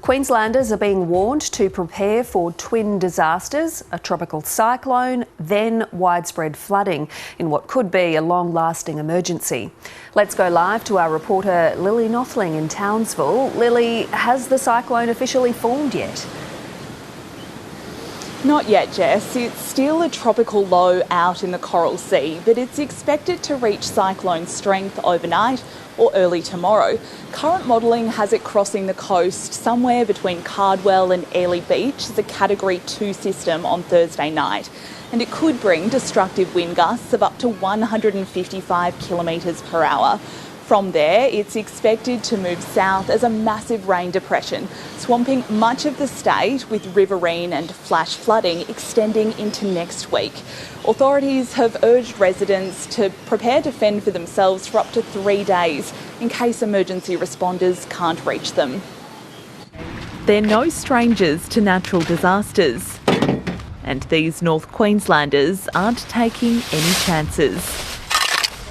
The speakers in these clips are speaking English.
Queenslanders are being warned to prepare for twin disasters, a tropical cyclone, then widespread flooding in what could be a long-lasting emergency. Let's go live to our reporter Lily Nothling in Townsville. Lily, has the cyclone officially formed yet? Not yet, Jess. It's still a tropical low out in the Coral Sea, but it's expected to reach cyclone strength overnight or early tomorrow. Current modelling has it crossing the coast somewhere between Cardwell and Airlie Beach as a Category 2 system on Thursday night. And it could bring destructive wind gusts of up to 155 kilometres per hour. From there, it's expected to move south as a massive rain depression, swamping much of the state with riverine and flash flooding extending into next week. Authorities have urged residents to prepare to fend for themselves for up to 3 days in case emergency responders can't reach them. They're no strangers to natural disasters, and these North Queenslanders aren't taking any chances.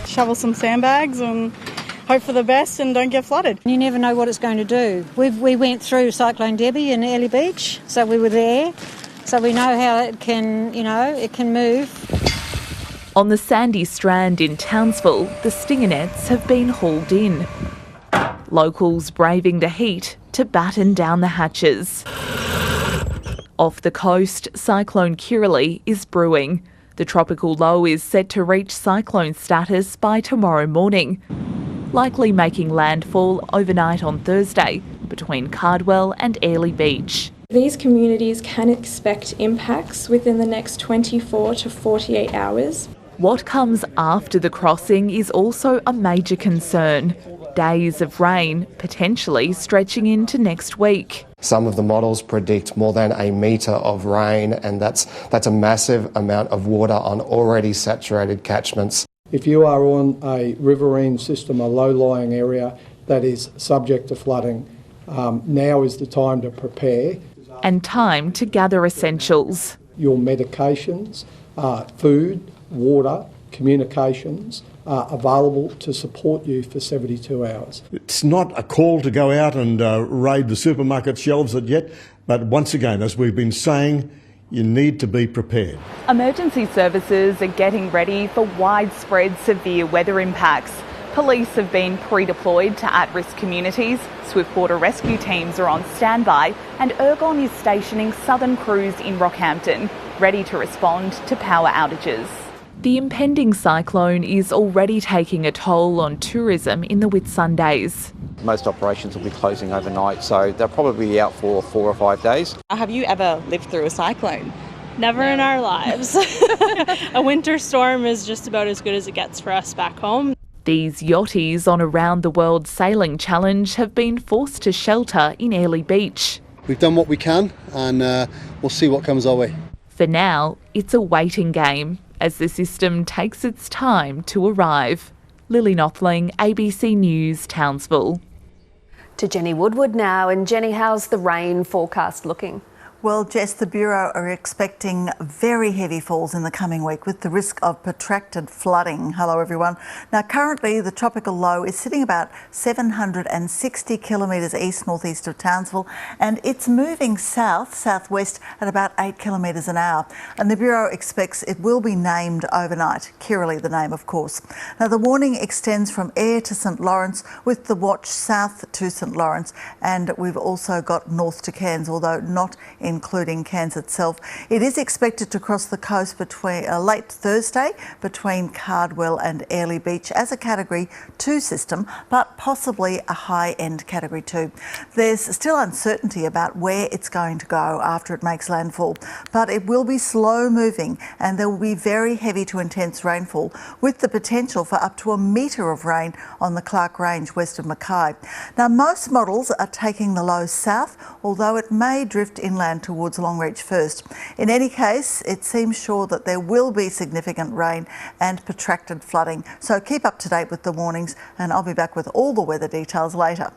Shovel some sandbags and hope for the best and don't get flooded. You never know what it's going to do. We went through Cyclone Debbie in Airlie Beach, so we were there. So we know how it can, it can move. On the sandy strand in Townsville, the stinger nets have been hauled in. Locals braving the heat to batten down the hatches. Off the coast, Cyclone Kirrily is brewing. The tropical low is set to reach cyclone status by tomorrow morning, likely making landfall overnight on Thursday between Cardwell and Airlie Beach. These communities can expect impacts within the next 24 to 48 hours. What comes after the crossing is also a major concern. Days of rain potentially stretching into next week. Some of the models predict more than a metre of rain, and that's a massive amount of water on already saturated catchments. If you are on a riverine system, a low-lying area that is subject to flooding, now is the time to prepare. And time to gather essentials. Your medications, food, water, communications are available to support you for 72 hours. It's not a call to go out and raid the supermarket shelves yet, but once again, as we've been saying, you need to be prepared. Emergency services are getting ready for widespread severe weather impacts. Police have been pre-deployed to at-risk communities, swiftwater rescue teams are on standby, and Ergon is stationing southern crews in Rockhampton, ready to respond to power outages. The impending cyclone is already taking a toll on tourism in the Whitsundays. Most operations will be closing overnight, so they'll probably be out for 4 or 5 days. Have you ever lived through a cyclone? Never in our lives. A winter storm is just about as good as it gets for us back home. These yachties on a round-the-world sailing challenge have been forced to shelter in Airlie Beach. We've done what we can and we'll see what comes our way. For now, it's a waiting game as the system takes its time to arrive. Lily Nothling, ABC News, Townsville. To Jenny Woodward now. And Jenny, how's the rain forecast looking? Well, Jess, the Bureau are expecting very heavy falls in the coming week with the risk of protracted flooding. Hello, everyone. Now, currently, the tropical low is sitting about 760 kilometres east-northeast of Townsville, and it's moving south-southwest at about 8 kilometres an hour. And the Bureau expects it will be named overnight. Kirrily, the name, of course. Now, the warning extends from Ayr to St Lawrence, with the watch south to St Lawrence, and we've also got north to Cairns, although not including Cairns itself. It is expected to cross the coast between late Thursday between Cardwell and Airlie Beach as a Category 2 system, but possibly a high-end Category 2. There's still uncertainty about where it's going to go after it makes landfall, but it will be slow-moving and there will be very heavy to intense rainfall with the potential for up to a metre of rain on the Clark Range west of Mackay. Now, most models are taking the low south, although it may drift inland towards Longreach first. In any case, it seems sure that there will be significant rain and protracted flooding. So keep up to date with the warnings, and I'll be back with all the weather details later.